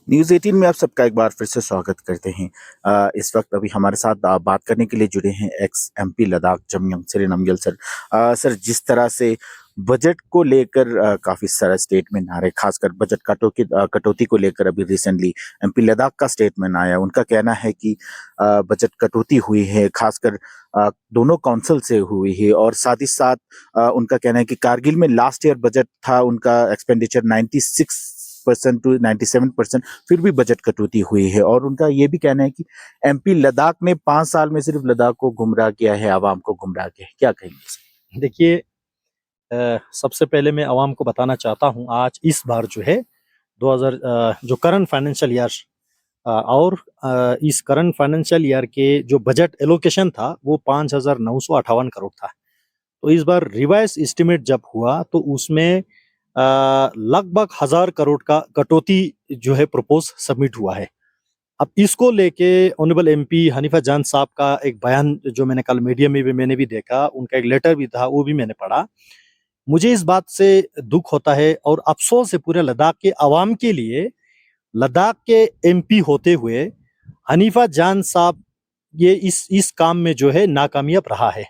News 18 में आप सबका एक बार फिर से स्वागत करते हैं। इस वक्त अभी हमारे साथ बात करने के लिए जुड़े हैं ex MP Ladakh Jamyang Tsering Namgyal sir. Sir, जिस तरह से बजट को लेकर काफ़ी सारा स्टेटमेंट आ रहे, खासकर बजट कटौती को लेकर अभी रिसेंटली एमपी लद्दाख का स्टेटमेंट आया। उनका कहना है कि बजट कटौती हुई है, खासकर दोनों काउंसिल से हुई है, और साथ ही साथ उनका कहना है कि कारगिल में लास्ट ईयर बजट था उनका एक्सपेंडिचर 96% टू 97%, फिर भी बजट कटौती हुई है। और उनका ये भी कहना है कि एमपी लद्दाख ने 5 साल में सिर्फ लद्दाख को गुमराह किया है, आवाम को गुमराह किया है। क्या कहेंगे? देखिए, सबसे पहले मैं आवाम को बताना चाहता हूँ, आज इस बार जो है 2000 जो करंट फाइनेंशियल ईयर और इस करंट फाइनेंशियल ईयर के जो बजट एलोकेशन था वो 5,958 करोड़ था। तो इस बार रिवाइज एस्टिमेट जब हुआ तो उसमें लगभग 1,000 करोड़ का कटौती जो है प्रपोज सबमिट हुआ है। अब इसको लेके ऑनरेबल एमपी हनीफा जान साहब का एक बयान जो मैंने कल मीडिया में भी मैंने भी देखा, उनका एक लेटर भी था, वो भी मैंने पढ़ा। मुझे इस बात से दुख होता है और अफसोस है पूरे लद्दाख के अवाम के लिए, लद्दाख के एमपी होते हुए हनीफा जान साहब ये इस काम में जो है नाकामयाब रहा है।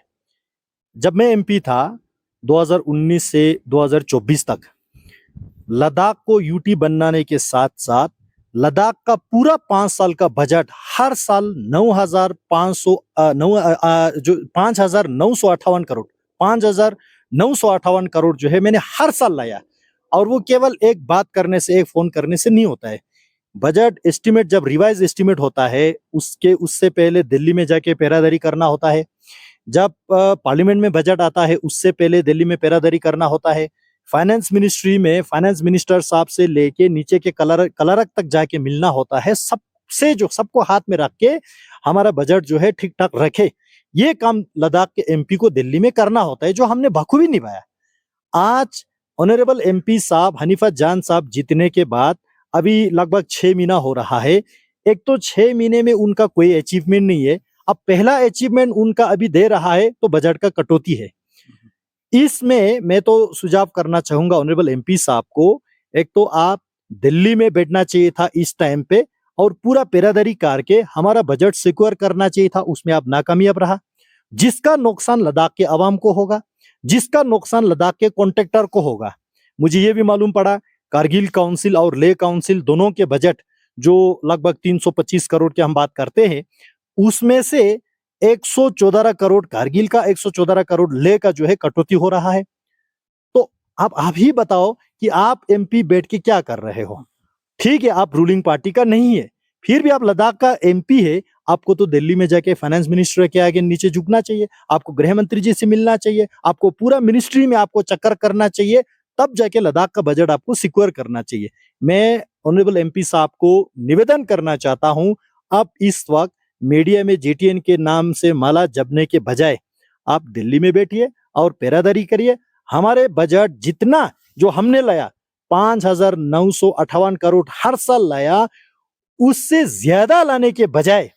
जब मैं एमपी था 2019 से 2024 तक लद्दाख को यूटी बनाने के साथ साथ लद्दाख का पूरा 5 साल का बजट हर साल 5,958 करोड़ 5,958 करोड़ जो है मैंने हर साल लाया। और वो केवल एक बात करने से, एक फोन करने से नहीं होता है। बजट एस्टिमेट जब रिवाइज एस्टिमेट होता है उससे पहले दिल्ली में जाके पैरादारी करना होता है। जब पार्लियामेंट में बजट आता है उससे पहले दिल्ली में पैरादारी करना होता है। फाइनेंस मिनिस्ट्री में फाइनेंस मिनिस्टर साहब से लेके नीचे के कलरक तक जाके मिलना होता है, सबसे जो सबको हाथ में रख के हमारा बजट जो है ठीक ठाक रखे। ये काम लद्दाख के एमपी को दिल्ली में करना होता है, जो हमने बखूबी निभाया। आज ऑनरेबल एमपी साहब हनीफा जान साहब जीतने के बाद अभी लगभग 6 महीना हो रहा है। एक तो 6 महीने में उनका कोई अचीवमेंट नहीं है। अब पहला अचीवमेंट उनका अभी दे रहा है तो बजट का कटौती है। इसमें मैं तो सुझाव करना चाहूंगा ऑनरेबल एमपी साहब को, एक तो आप दिल्ली में बैठना चाहिए था इस टाइम पे और पूरा पैरादारी करके हमारा बजट सिक्योर करना चाहिए था, उसमें आप नाकामयाब रहा। जिसका नुकसान लद्दाख के अवाम को होगा, जिसका नुकसान लद्दाख के कॉन्ट्रैक्टर को होगा। मुझे ये भी मालूम पड़ा कारगिल काउंसिल और लेह काउंसिल दोनों के बजट जो लगभग 325 करोड़ की हम बात करते हैं, उसमें से 114 करोड़ कारगिल का, 114 करोड़ लेह का जो है कटौती हो रहा है। तो आप ही बताओ कि आप एमपी बैठ के क्या कर रहे हो? ठीक है, आप रूलिंग पार्टी का नहीं है, फिर भी आप लद्दाख का एमपी है। आपको तो दिल्ली में जाके फाइनेंस मिनिस्टर के आगे नीचे झुकना चाहिए, आपको गृह मंत्री जी से मिलना चाहिए, आपको पूरा मिनिस्ट्री में आपको चक्कर करना चाहिए, तब जाके लद्दाख का बजट आपको सिक्योर करना चाहिए। मैं ऑनरेबल एमपी साहब को निवेदन करना चाहता हूं, आप इस वक्त मीडिया में जेटीएन के नाम से माला जपने के बजाय आप दिल्ली में बैठिए और पैरादारी करिए। हमारे बजट जितना जो हमने लाया 5,958 करोड़ हर साल लाया, उससे ज्यादा लाने के बजाय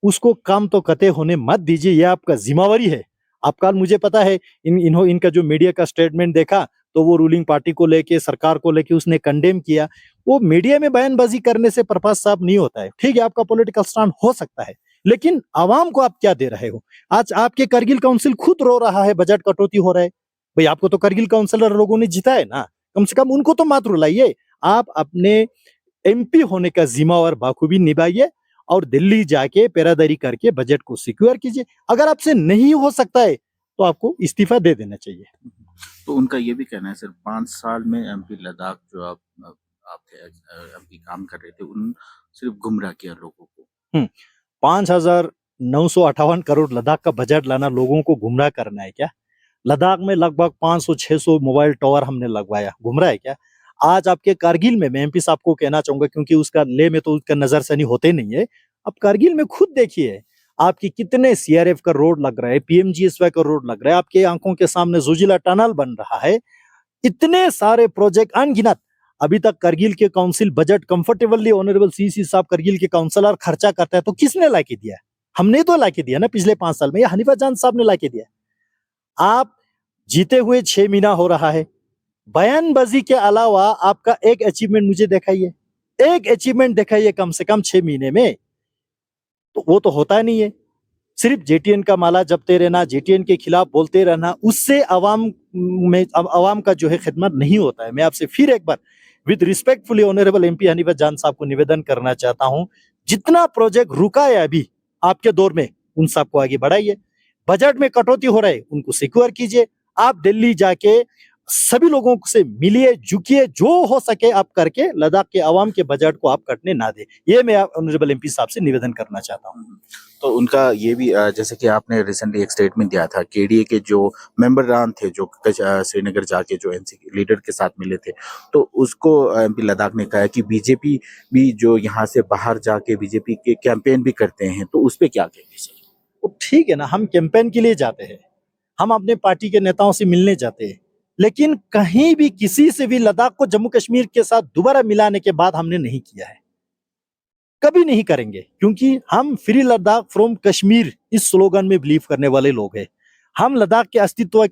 उसको कम तो कते होने मत दीजिए। ये आपका जिम्मेवारी है। आप कल मुझे पता है इनका जो मीडिया का स्टेटमेंट देखा तो वो रूलिंग पार्टी को लेके, सरकार को लेके उसने कंडेम किया। वो मीडिया में बयानबाजी करने से प्रभाव साफ नहीं होता है। ठीक है, आपका पॉलिटिकल स्टैंड हो सकता है, लेकिन आवाम को आप क्या दे रहे हो? आज आपके करगिल काउंसिल खुद रो रहा है, बजट कटौती हो रहा है। भाई, आपको तो करगिल काउंसिलर लोगों ने जीता है ना, कम से कम उनको तो मत रुलाइए। आप अपने एमपी होने का जिम्मेवार बाखूबी निभाइए और दिल्ली जाके पैरादारी करके बजट को सिक्योर कीजिए। अगर आपसे नहीं हो सकता है तो आपको इस्तीफा दे देना चाहिए। तो उनका ये भी कहना है सर, 5 साल में एमपी लद्दाख जो आप एमपी काम कर रहे थे, उन सिर्फ गुमराह किया लोगों को। 5,958 करोड़ लद्दाख का बजट लाना लोगों को गुमराह करना है क्या? लद्दाख में लगभग 500-600 मोबाइल टावर हमने लगवाया, गुमराह है क्या? आज आपके कारगिल में मैं एमपी साहब को कहना चाहूंगा, क्योंकि उसका लेह में तो उसका नजरसानी होते नहीं है। अब कारगिल में खुद देखिए आपकी कितने सीआरएफ का रोड लग रहा है, पीएमजीएसवाई का रोड लग रहा है, आपके आंखों के सामने जोजिला टनल बन रहा है। इतने सारे प्रोजेक्ट अनगिनत। अभी तक करगिल के council budget comfortably honourable CC साहब करगिल के काउंसलर खर्चा करता है, तो किसने लाके दिया? हमने तो लाके दिया ना पिछले 5 साल में, या हनीफा जान साहब ने लाके दिया। आप जीते हुए 6 महीना हो रहा है, बयानबाजी के अलावा आपका एक अचीवमेंट मुझे दिखाइए। एक अचीवमेंट दिखाइए कम से कम 6 महीने में, तो वो तो होता नहीं है। सिर्फ जेटीएन का माला जपते रहना, जेटीएन के खिलाफ बोलते रहना, उससे अवाम का जो है खिदमत नहीं होता है। मैं आपसे फिर एक बार with respectfully honourable MP Hanifa Jan साहब को निवेदन करना चाहता हूं, जितना प्रोजेक्ट रुका है अभी आपके दौर में, उन सबको आगे बढ़ाइए। बजट में कटौती हो रहा है, उनको सिक्योर कीजिए। आप दिल्ली जाके सभी लोगों से मिलिए, झुकिए, जो हो सके आप करके लद्दाख के अवाम के बजट को आप कटने ना दे। ये मैं ऑनरेबल एमपी साहब से निवेदन करना चाहता हूँ। तो उनका ये भी जैसे कि आपने रिसेंटली एक स्टेटमेंट दिया था, केडीए के जो मेंबरान थे जो श्रीनगर जाके जो एनसी लीडर के साथ मिले थे, तो उसको एमपी लद्दाख ने कहा कि बीजेपी भी जो यहाँ से बाहर जाके बीजेपी के कैंपेन भी करते हैं, तो उस पे क्या कहेंगे सर? वो ठीक है ना, हम कैंपेन के लिए जाते हैं, हम अपने पार्टी के नेताओं से मिलने जाते हैं, लेकिन कहीं भी किसी से भी लद्दाख को जम्मू कश्मीर के साथ दोबारा मिलाने के बाद हमने नहीं किया है, कभी नहीं करेंगे, क्योंकि हम फ्री लद्दाख फ्रॉम कश्मीर इस स्लोगन में बिलीव करने वाले लोग हैं। हम लद्दाख के अस्तित्व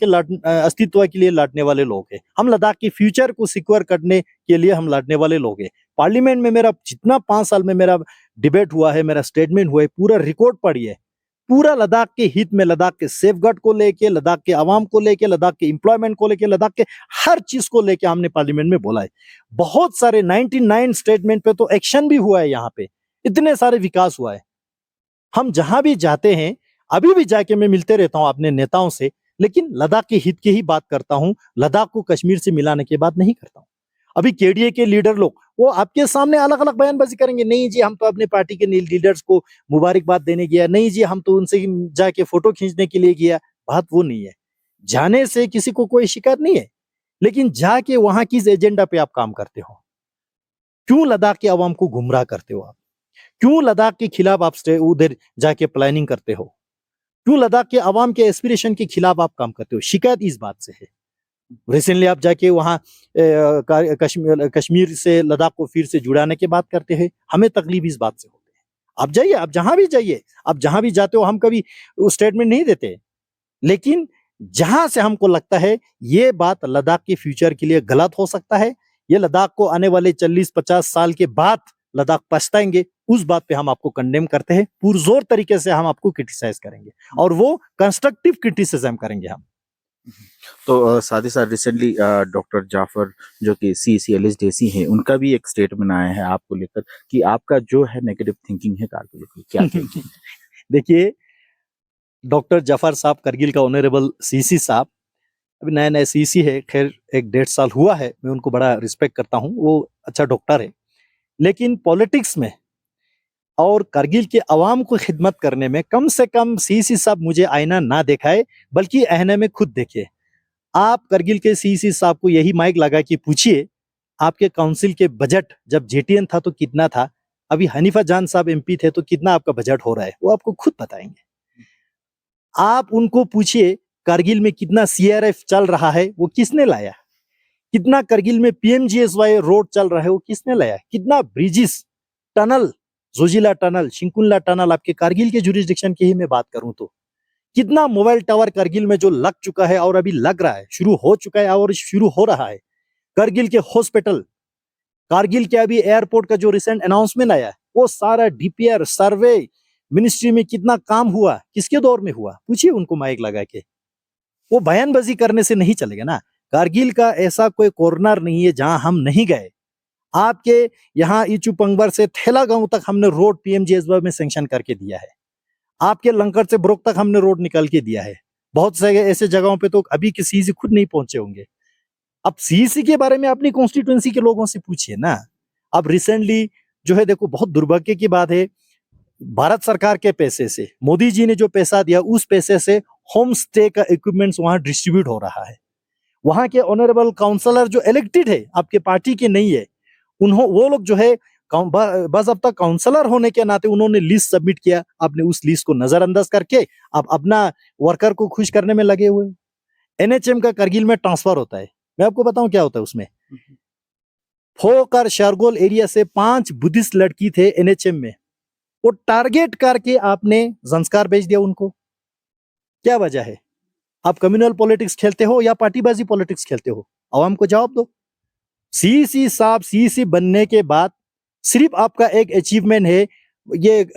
के लिए लड़ने वाले लोग हैं। हम लद्दाख के फ्यूचर को सिक्योर करने के लिए हम लड़ने वाले लोग हैं। पार्लियामेंट में मेरा जितना 5 साल में मेरा डिबेट हुआ है, मेरा स्टेटमेंट हुआ है, पूरा रिकॉर्ड पढ़िए। पूरा लद्दाख के हित में, लद्दाख के सेफगार्ड को लेके, लद्दाख के आवाम को लेके, लद्दाख के एम्प्लॉयमेंट को लेके, लद्दाख के हर चीज को लेके हमने पार्लियामेंट में बोला है। बहुत सारे 99 स्टेटमेंट पे तो एक्शन भी हुआ है, यहाँ पे इतने सारे विकास हुआ है। हम जहां भी जाते हैं, अभी भी जाके मैं मिलते रहता हूं अपने नेताओं से, लेकिन लद्दाख के हित की ही बात करता हूं, लद्दाख को कश्मीर से मिलाने की बात नहीं करता हूं। अभी केडीए के लीडर लोग वो आपके सामने अलग अलग बयानबाजी करेंगे, नहीं जी हम तो अपने पार्टी के लीडर्स को मुबारकबाद देने गया, नहीं जी हम तो उनसे जाके फोटो खींचने के लिए गया। बात वो नहीं है, जाने से किसी को कोई शिकायत नहीं है, लेकिन जाके वहां किस एजेंडा पे आप काम करते हो, क्यों लद्दाख के अवाम को गुमराह करते हो आप, क्यों लद्दाख के खिलाफ आप उधर जाके प्लानिंग करते हो, क्यों लद्दाख के अवाम के एस्पिरेशन के खिलाफ आप काम करते हो। शिकायत इस बात से है। रिसेंटली आप जाके वहाँ कश्मीर से लद्दाख को फिर से जुड़ाने की बात करते हैं, हमें तकलीफ इस बात से होती है। आप जाइए, आप जहां भी जाइए, आप जहां भी जाते हो, हम कभी स्टेटमेंट नहीं देते, लेकिन जहां से हमको लगता है ये बात लद्दाख के फ्यूचर के लिए गलत हो सकता है, ये लद्दाख को आने वाले 40-50 साल के बाद लद्दाख पछताएंगे, उस बात पे हम आपको कंडेम करते हैं। पुरजोर तरीके से हम आपको क्रिटिसाइज करेंगे, और वो कंस्ट्रक्टिव क्रिटिसिज्म करेंगे हम। तो साथ ही साथ रिसेंटली डॉक्टर जाफर जो कि CCLSDC हैं, उनका भी एक स्टेटमेंट आया है आपको लेकर कि आपका जो है नेगेटिव थिंकिंग है कारगिल को, क्या कहेंगे? देखिए, डॉक्टर जाफर साहब करगिल का ऑनरेबल सीसी साहब, अभी नया नया सीसी है, खैर 1-1.5 साल हुआ है, मैं उनको बड़ा रिस्पेक्ट करता हूँ, वो अच्छा डॉक्टर है, लेकिन पॉलिटिक्स में और करगिल के अवाम को खिदमत करने में कम से कम सीसी साहब मुझे आईना ना दिखाए, बल्कि आईने में खुद देखिए। आप करगिल के सीसी साहब को यही माइक लगा के पूछिए, आपके काउंसिल के बजट जब जेटीएन था तो कितना था, अभी हनीफा जान साहब एमपी थे तो कितना आपका बजट हो रहा है, वो आपको खुद बताएंगे। आप उनको पूछिए करगिल में कितना सीआरएफ चल रहा है, वो किसने लाया, कितना करगिल में पीएमजीएसवाई रोड चल रहा है, वो किसने लाया, कितना bridges, tunnel, Zojila tunnel, Shinkula tunnel, आपके करगिल के जुरिस्डिक्शन की ही मैं बात करूं तो कितना मोबाइल टावर करगिल में जो लग चुका है और अभी लग रहा है, शुरू हो चुका है और शुरू हो रहा है। करगिल के हॉस्पिटल, कारगिल के अभी एयरपोर्ट का जो रिसेंट अनाउंसमेंट आया है, वो सारा डीपीआर सर्वे मिनिस्ट्री में कितना काम हुआ, किसके दौर में हुआ, पूछिए उनको माइक लगा के। वो बयानबाजी करने से नहीं चलेगा ना। कारगिल का ऐसा कोई कॉर्नर नहीं है जहां हम नहीं गए। आपके यहाँ इचू पंगबर से थेला गांव तक हमने रोड पीएमजीएसवाई में सैंक्शन करके दिया है। आपके लंकर से ब्रोक तक हमने रोड निकाल के दिया है। बहुत सारे ऐसे जगहों पे तो अभी के सीसी खुद नहीं पहुंचे होंगे। अब सीसी के बारे में अपनी कॉन्स्टिट्यूएंसी के लोगों से पूछिए ना। अब रिसेंटली जो है, देखो बहुत दुर्भाग्य की बात है, भारत सरकार के पैसे से, मोदी जी ने जो पैसा दिया उस पैसे से होम स्टे का इक्विपमेंट्स वहां डिस्ट्रीब्यूट हो रहा है। वहां के ऑनरेबल काउंसलर जो इलेक्टेड है, आपके पार्टी के नहीं है, वो लोग जो है बस अब तक काउंसलर होने के नाते उन्होंने लिस्ट सबमिट किया, आपने उस लिस्ट को नजरअंदाज करके आप अपना वर्कर को खुश करने में लगे हुए। एनएचएम का करगिल में ट्रांसफर होता है, मैं आपको बताऊं क्या होता है उसमें। फोकर शारगोल एरिया से 5 बुद्धिस्ट लड़की थे एनएचएम में, वो टारगेट करके आपने संस्कार भेज दिया उनको। क्या वजह है? आप कम्युनल पॉलिटिक्स खेलते हो या पार्टीबाजी पॉलिटिक्स खेलते हो? आवाम को जवाब दो। सीसी साहब सीसी बनने के बाद सिर्फ आपका एक अचीवमेंट है ये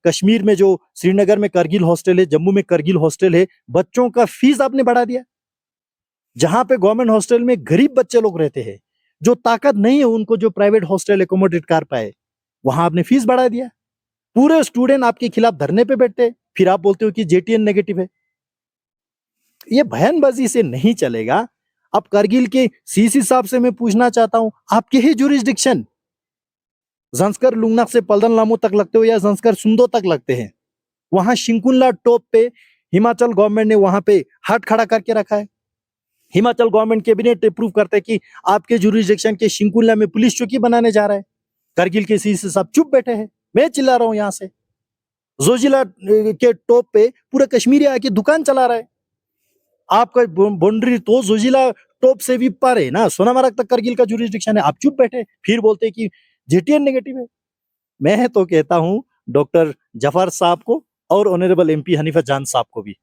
कश्मीर में जो श्रीनगर में करगिल हॉस्टल है, जम्मू में करगिल हॉस्टल है, बच्चों का फीस आपने बढ़ा दिया। जहां पे गवर्नमेंट हॉस्टल में गरीब बच्चे लोग रहते हैं, जो ताकत नहीं है उनको जो प्राइवेट हॉस्टल एकोमोडेट कर पाए, वहां आपने फीस बढ़ा दिया। पूरे स्टूडेंट आपके खिलाफ धरने पे बैठते हैं, फिर आप बोलते हो कि जेटीएन नेगेटिव है। ये बयानबाजी से नहीं चलेगा। अब करगिल के सीसी साहब से मैं पूछना चाहता हूं, आपके ही जुरिस्डिक्शन जंस्कर लुंगनाक से पलदन लामू तक लगते हो या जंस्कर सुंदो तक लगते हैं, वहां शिंकुला टॉप पे हिमाचल गवर्नमेंट ने वहां पे हाथ खड़ा करके रखा है। हिमाचल गवर्नमेंट कैबिनेट अप्रूव करता है कि आपके जुरिस्डिक्शन के शिंकुला में पुलिस चौकी बनाने जा रहा है। करगिल के सीसी साहब चुप बैठे हैं। मैं चिल्ला रहा हूं यहां से। जोजिला के टॉप पे पूरा कश्मीरी आके दुकान चला रहा है। आपका बाउंड्री तो जोजिला टॉप से भी पार है ना, सोनामार्ग तक करगिल का जुरिस्डिक्शन है। आप चुप बैठे, फिर बोलते कि जेटीएन नेगेटिव है। मैं तो कहता हूं डॉक्टर जफर साहब को और ऑनरेबल एमपी हनीफा जान साहब को भी,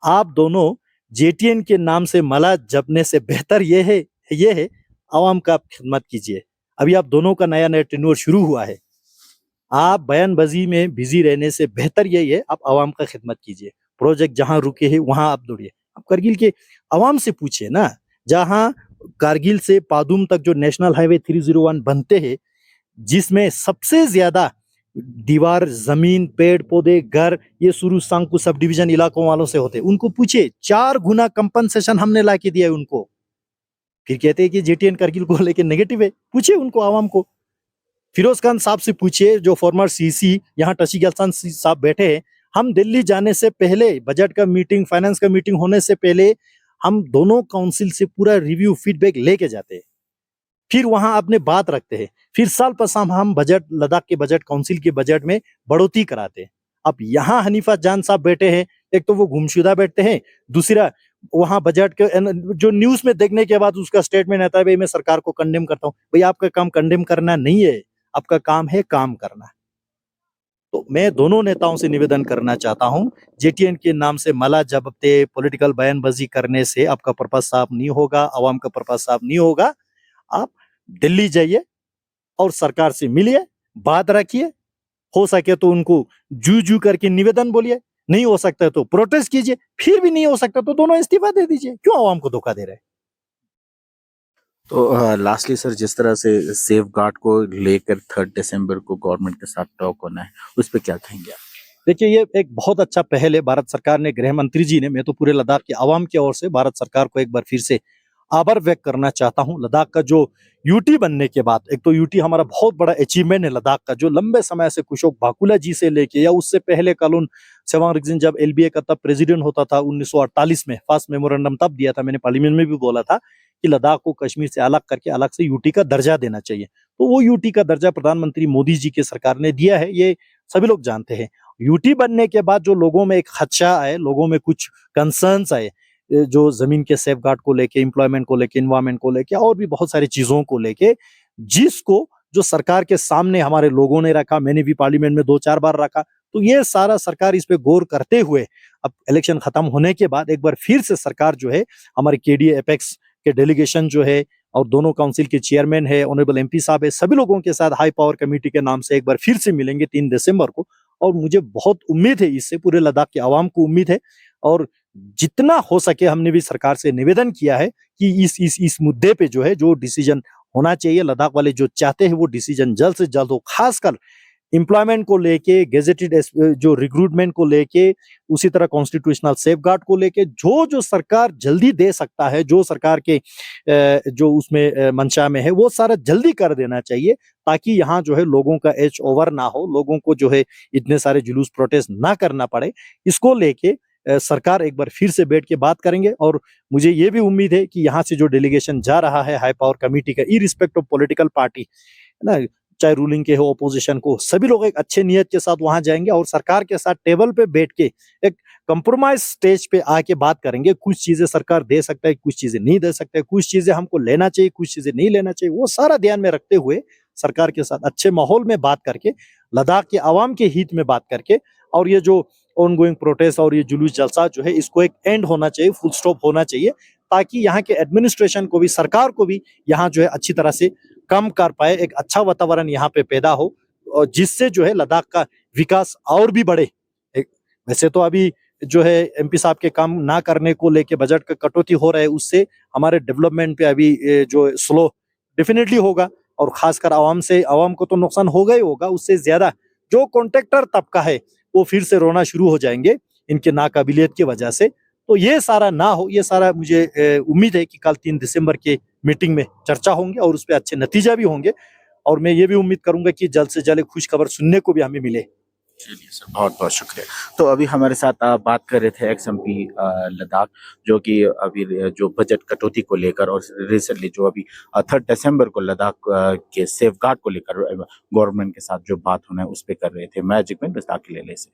आप दोनों जेटीएन के नाम से मला जपने से बेहतर ये है आवाम का आप खिदमत कीजिए। अभी आप दोनों का नया नया टेन्योर शुरू हुआ है। आप बयानबाजी में बिजी रहने से बेहतर यही है आप आवाम का खिदमत कीजिए। प्रोजेक्ट जहां रुके हैं वहां आप दौड़िए। आप करगिल के आवाम से पूछिए ना, जहां कारगिल से पादुम तक जो नेशनल हाईवे 301 बनते हैं, जिसमें सबसे ज्यादा दीवार, जमीन, पेड़ पौधे, घर ये सुरू सांकु सब डिवीजन इलाकों वालों से होते, उनको पूछे 4 गुना कंपनसेशन हमने ला के दिया है उनको। फिर कहते हैं कि जेटीएन करगिल को लेके नेगेटिव है। पूछिए उनको, आवाम को। फिरोज खान साहब से पूछिए जो फॉर्मर सीसी यहाँ टशी गलसान साहब बैठे हैं। हम दिल्ली जाने से पहले, बजट का मीटिंग, फाइनेंस का मीटिंग होने से पहले हम दोनों काउंसिल से पूरा रिव्यू फीडबैक लेके जाते हैं, फिर वहां अपने बात रखते हैं, फिर साल पर साल हम बजट, लद्दाख के बजट, काउंसिल के बजट में बढ़ोतरी कराते हैं। अब यहाँ हनीफा जान साहब बैठे हैं, एक तो वो गुमशुदा बैठते हैं, दूसरा वहां बजट के जो न्यूज में देखने के बाद उसका स्टेटमेंट आता है भाई मैं सरकार को कंडेम करता हूँ। भाई आपका काम कंडेम करना नहीं है, आपका काम है काम करना। तो मैं दोनों नेताओं से निवेदन करना चाहता हूं, जेटीएन के नाम से मला जपते पॉलिटिकल बयानबाजी करने से आपका पर्पस साफ नहीं होगा, आवाम का पर्पस साफ नहीं होगा। आप दिल्ली जाइए और सरकार से मिलिए, बात रखिए, हो सके तो उनको जू जू करके निवेदन बोलिए, नहीं हो सकता है तो प्रोटेस्ट कीजिए, फिर भी नहीं हो सकता तो दोनों इस्तीफा दे दीजिए। क्यों आवाम को धोखा दे रहे हैं? तो लास्टली सर, जिस तरह से सेफ गार्ड को लेकर 3 दिसंबर को गवर्नमेंट के साथ टॉक होना है, उस पर क्या कहेंगे आप? देखिए ये एक बहुत अच्छा पहल है भारत सरकार ने, गृह मंत्री जी ने। मैं तो पूरे लद्दाख के आवाम की ओर से भारत सरकार को एक बार फिर से आभार व्यक्त करना चाहता हूं। लद्दाख का जो यूटी बनने के बाद, एक तो यूटी हमारा बहुत बड़ा अचीवमेंट है लद्दाख का, जो लंबे समय से कुशोक बाकुला जी से लेके या उससे पहले कालून सेवांग रिगजिन जब एलबीए का तब प्रेसिडेंट होता था 1948 में, फर्स्ट मेमोरेंडम तब दिया था। मैंने पार्लियामेंट में भी बोला था कि लद्दाख को कश्मीर से अलग करके अलग से यूटी का दर्जा देना चाहिए। तो वो यूटी का दर्जा प्रधानमंत्री मोदी जी के सरकार ने दिया है, ये सभी लोग जानते हैं। यूटी बनने के बाद जो लोगों में एक खदशा आए, लोगों में कुछ कंसर्न्स आए, जो जमीन के सेफ गार्ड को लेके, एम्प्लॉयमेंट को लेके, इन्वायरमेंट को लेके और भी बहुत सारी चीजों को लेके, जिसको जो सरकार के सामने हमारे लोगों ने रखा, मैंने भी पार्लियामेंट में 2-4 बार रखा। तो ये सारा सरकार इस पे गौर करते हुए अब इलेक्शन खत्म होने के बाद एक बार फिर से सरकार जो है, हमारे केडीए एपेक्स के डेलीगेशन जो है और दोनों काउंसिल के चेयरमैन है, ऑनरेबल एमपी साहब है, सभी लोगों के साथ हाई पावर कमेटी के नाम से एक बार फिर से मिलेंगे 3 दिसंबर को। और मुझे बहुत उम्मीद है, इससे पूरे लद्दाख के आवाम को उम्मीद है। और जितना हो सके हमने भी सरकार से निवेदन किया है कि इस मुद्दे पे जो है, जो डिसीजन होना चाहिए, लद्दाख वाले जो चाहते हैं वो डिसीजन जल्द से जल्द हो। खासकर एम्प्लॉयमेंट को लेके, गेजेटेड जो रिक्रूटमेंट को लेके, उसी तरह कॉन्स्टिट्यूशनल सेफ गार्ड को लेके, जो सरकार जल्दी दे सकता है, जो सरकार के जो उसमें मंशा में है, वो सारा जल्दी कर देना चाहिए, ताकि यहाँ जो है लोगों का एज ओवर ना हो, लोगों को जो है इतने सारे जुलूस प्रोटेस्ट ना करना पड़े। इसको लेके सरकार एक बार फिर से बैठ के बात करेंगे। और मुझे ये भी उम्मीद है कि यहाँ से जो डेलीगेशन जा रहा है हाई पावर कमेटी का, इरिस्पेक्ट ऑफ पॉलिटिकल पार्टी, है ना, चाहे रूलिंग के हो, अपोजिशन को, सभी लोग एक अच्छे नियत के साथ वहां जाएंगे और सरकार के साथ टेबल पे बैठ के एक कंप्रोमाइज स्टेज पे आके बात करेंगे। कुछ चीजें सरकार दे सकता है, कुछ चीजें नहीं दे सकता है, कुछ चीजें हमको लेना चाहिए, कुछ चीजें नहीं लेना चाहिए, वो सारा ध्यान में रखते हुए सरकार के साथ अच्छे माहौल में बात करके, लद्दाख के आवाम के हित में बात करके, और ये जो ऑनगोइंग प्रोटेस्ट और ये जुलूस जलसा जो है, इसको एक एंड होना चाहिए, फुल स्टॉप होना चाहिए, ताकि यहाँ के एडमिनिस्ट्रेशन को भी, सरकार को भी यहाँ जो है अच्छी तरह से कम कर पाए, एक अच्छा वातावरण यहाँ पे पैदा हो और जिससे जो है लद्दाख का विकास और भी बढ़े। वैसे तो अभी जो है एमपी साहब के काम ना करने को लेके बजट का कटौती हो रहा है, उससे हमारे डेवलपमेंट पे अभी जो स्लो डेफिनेटली होगा और खासकर आवाम को तो नुकसान होगा ही होगा, उससे ज्यादा जो कॉन्ट्रैक्टर तबका है वो फिर से रोना शुरू हो जाएंगे इनके नाकाबिलियत की वजह से। तो ये सारा ना हो, ये सारा मुझे उम्मीद है कि कल 3 दिसंबर के मीटिंग में चर्चा होंगे और उस पर अच्छे नतीजा भी होंगे और मैं ये भी उम्मीद करूंगा कि जल्द से जल्द खुश खबर सुनने को भी हमें मिले। चलिए सर, बहुत बहुत शुक्रिया। तो अभी हमारे साथ बात कर रहे थे एक्स एमपी लद्दाख, जो कि अभी जो बजट कटौती को लेकर और रिसेंटली जो अभी 3 दिसंबर को लद्दाख के सेफ गार्ड को लेकर गवर्नमेंट के साथ जो बात होना है उस पर कर रहे थे। मैजिक में लद्दाख के लिए से